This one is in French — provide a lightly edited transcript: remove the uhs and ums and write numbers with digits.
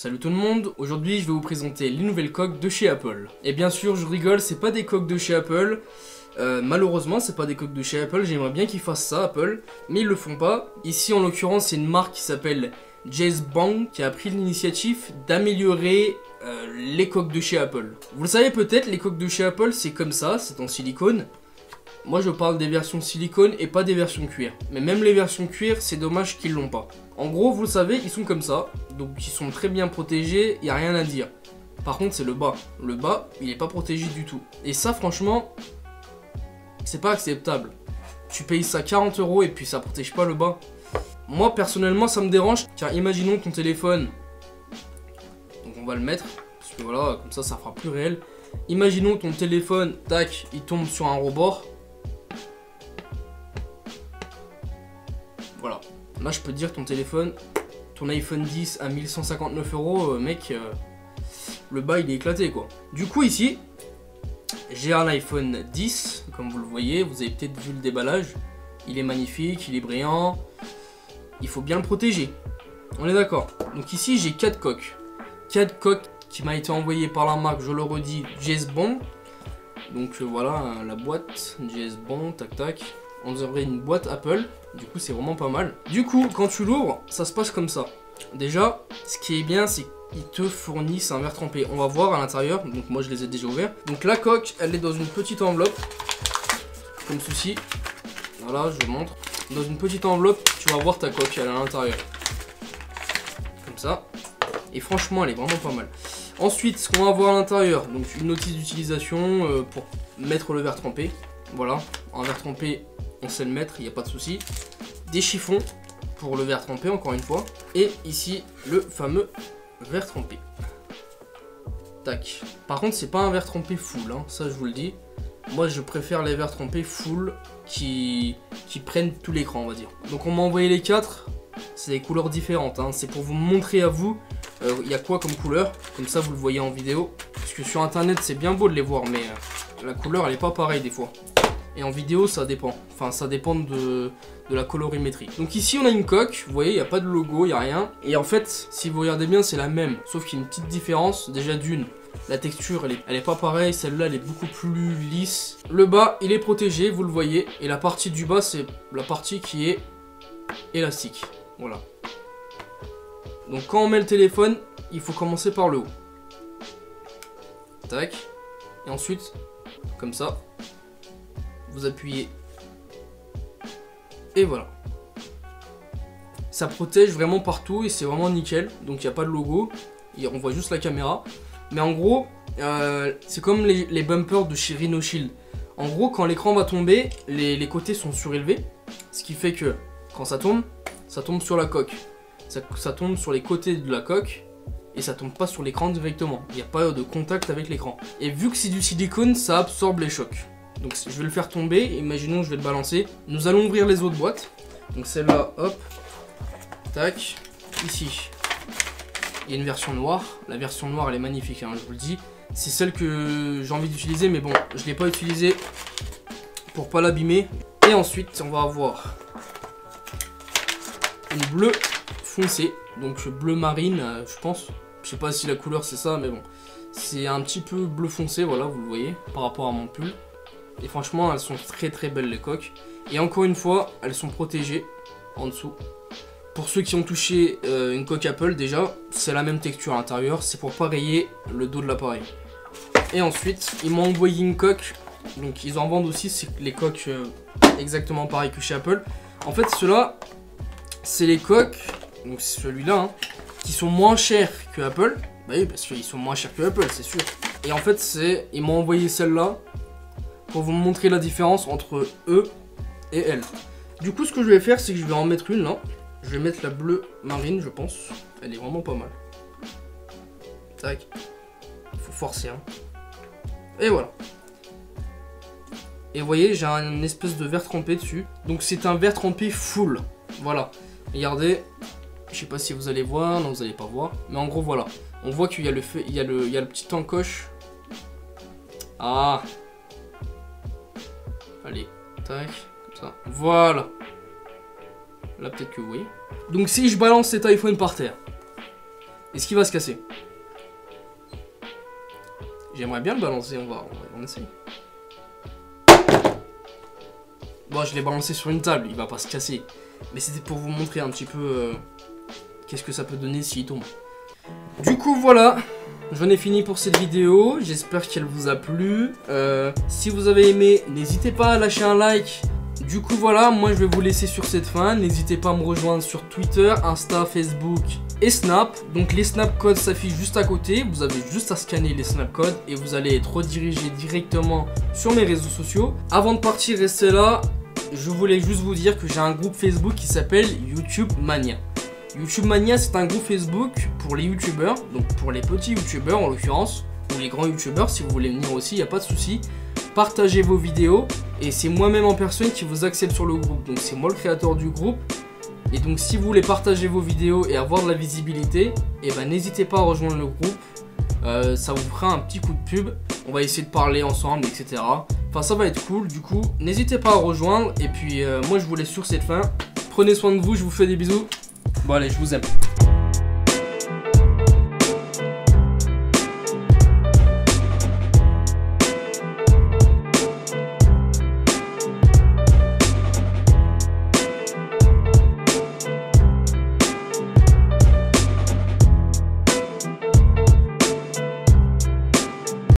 Salut tout le monde, aujourd'hui je vais vous présenter les nouvelles coques de chez Apple. Et bien sûr je rigole, c'est pas des coques de chez Apple, malheureusement c'est pas des coques de chez Apple, j'aimerais bien qu'ils fassent ça Apple, mais ils le font pas. Ici en l'occurrence c'est une marque qui s'appelle Jazbong qui a pris l'initiative d'améliorer les coques de chez Apple. Vous le savez peut-être, les coques de chez Apple c'est comme ça, c'est en silicone. Moi je parle des versions silicone et pas des versions cuir. Mais même les versions cuir, c'est dommage qu'ils l'ont pas. En gros, vous le savez, ils sont comme ça. Donc ils sont très bien protégés, il n'y a rien à dire. Par contre, c'est le bas. Le bas, il n'est pas protégé du tout. Et ça, franchement, c'est pas acceptable. Tu payes ça 40 € et puis ça protège pas le bas. Moi, personnellement, ça me dérange. Car imaginons ton téléphone. Donc on va le mettre. Parce que voilà, comme ça fera plus réel. Imaginons ton téléphone, tac, il tombe sur un rebord. Voilà, là je peux te dire ton téléphone, ton iPhone 10 à 1159 €, mec, le bas il est éclaté quoi. Du coup ici, j'ai un iPhone 10, comme vous le voyez, vous avez peut-être vu le déballage. Il est magnifique, il est brillant, il faut bien le protéger, on est d'accord. Donc ici j'ai 4 coques. 4 coques qui m'a été envoyées par la marque, je le redis, Jazbong. Donc voilà la boîte, Jazbong, tac tac. On dirait une boîte Apple, du coup c'est vraiment pas mal. Du coup, quand tu l'ouvres, ça se passe comme ça. Déjà, ce qui est bien, c'est qu'ils te fournissent un verre trempé. On va voir à l'intérieur, donc moi je les ai déjà ouverts. Donc la coque, elle est dans une petite enveloppe, comme ceci. Voilà, je vous montre. Dans une petite enveloppe, tu vas voir ta coque, elle est à l'intérieur. Comme ça. Et franchement, elle est vraiment pas mal. Ensuite, ce qu'on va voir à l'intérieur, donc une notice d'utilisation pour mettre le verre trempé. Voilà, un verre trempé, on sait le mettre, il n'y a pas de souci. Des chiffons pour le verre trempé, encore une fois. Et ici, le fameux verre trempé. Tac. Par contre, c'est pas un verre trempé full, hein, ça je vous le dis. Moi, je préfère les verres trempés full qui prennent tout l'écran, on va dire. Donc, on m'a envoyé les 4. C'est des couleurs différentes, hein. C'est pour vous montrer à vous il y a quoi comme couleur. Comme ça, vous le voyez en vidéo. Parce que sur internet, c'est bien beau de les voir, mais la couleur, elle est pas pareille des fois. Et en vidéo, ça dépend. Enfin, ça dépend de la colorimétrie. Donc ici, on a une coque. Vous voyez, il n'y a pas de logo, il n'y a rien. Et en fait, si vous regardez bien, c'est la même. Sauf qu'il y a une petite différence. Déjà d'une, la texture, elle est pas pareille. Celle-là, elle est beaucoup plus lisse. Le bas, il est protégé, vous le voyez. Et la partie du bas, c'est la partie qui est élastique. Voilà. Donc quand on met le téléphone, il faut commencer par le haut. Tac. Et ensuite, comme ça. Vous appuyez et voilà, ça protège vraiment partout et c'est vraiment nickel. Donc il n'y a pas de logo, on voit juste la caméra, mais en gros c'est comme les bumpers de chez Rhino Shield. En gros, quand l'écran va tomber, les côtés sont surélevés, ce qui fait que quand ça tombe sur la coque, ça tombe sur les côtés de la coque et ça tombe pas sur l'écran directement. Il n'y a pas de contact avec l'écran, et vu que c'est du silicone, ça absorbe les chocs. Donc je vais le faire tomber, imaginons je vais le balancer. Nous allons ouvrir les autres boîtes. Donc celle-là, hop, tac, ici. Il y a une version noire. La version noire, elle est magnifique, hein, je vous le dis. C'est celle que j'ai envie d'utiliser, mais bon, je ne l'ai pas utilisée pour pas l'abîmer. Et ensuite, on va avoir une bleue foncée, donc bleu marine, je pense. Je sais pas si la couleur c'est ça, mais bon. C'est un petit peu bleu foncé, voilà, vous le voyez, par rapport à mon pull. Et franchement, elles sont très très belles les coques. Et encore une fois, elles sont protégées en dessous. Pour ceux qui ont touché une coque Apple, déjà, c'est la même texture à l'intérieur. C'est pour pas rayer le dos de l'appareil. Et ensuite, ils m'ont envoyé une coque. Donc ils en vendent aussi, c'est les coques exactement pareilles que chez Apple. En fait, ceux-là, c'est les coques, donc c'est celui-là, hein, qui sont moins chers que Apple. Bah oui, parce qu'ils sont moins chers que Apple, c'est sûr. Et en fait, ils m'ont envoyé celle-là pour vous montrer la différence entre eux et elle. Du coup, ce que je vais faire, c'est que je vais en mettre une là. Je vais mettre la bleue marine, je pense. Elle est vraiment pas mal. Tac. Il faut forcer, hein. Et voilà. Et vous voyez, j'ai un espèce de verre trempé dessus. Donc c'est un verre trempé full. Voilà. Regardez. Je sais pas si vous allez voir. Non, vous allez pas voir. Mais en gros, voilà. On voit qu'il y a le fait, il y a le petit encoche. Ah. Allez, tac, comme ça. Voilà. Là, peut-être que oui. Donc, si je balance cet iPhone par terre, Est-ce qu'il va se casser? J'aimerais bien le balancer, on essaye. Bon, je l'ai balancé sur une table, il va pas se casser. Mais c'était pour vous montrer un petit peu qu'est-ce que ça peut donner s'il tombe. Du coup, voilà. J'en ai fini pour cette vidéo. J'espère qu'elle vous a plu. Si vous avez aimé, n'hésitez pas à lâcher un like. Du coup, voilà, moi je vais vous laisser sur cette fin. N'hésitez pas à me rejoindre sur Twitter, Insta, Facebook et Snap. Donc les Snap codes s'affichent juste à côté. Vous avez juste à scanner les Snap codes et vous allez être redirigé directement sur mes réseaux sociaux. Avant de partir, restez là. Je voulais juste vous dire que j'ai un groupe Facebook qui s'appelle YouTube Mania. YouTube Mania, c'est un groupe Facebook pour les youtubeurs, donc pour les petits youtubeurs en l'occurrence, ou les grands youtubeurs si vous voulez venir aussi, il n'y a pas de souci. Partagez vos vidéos et c'est moi-même en personne qui vous accepte sur le groupe. Donc c'est moi le créateur du groupe. Et donc si vous voulez partager vos vidéos et avoir de la visibilité, et ben n'hésitez pas à rejoindre le groupe. Ça vous fera un petit coup de pub. On va essayer de parler ensemble, etc. Enfin ça va être cool. Du coup, n'hésitez pas à rejoindre. Et puis moi je vous laisse sur cette fin. Prenez soin de vous, je vous fais des bisous. Bon allez, je vous aime.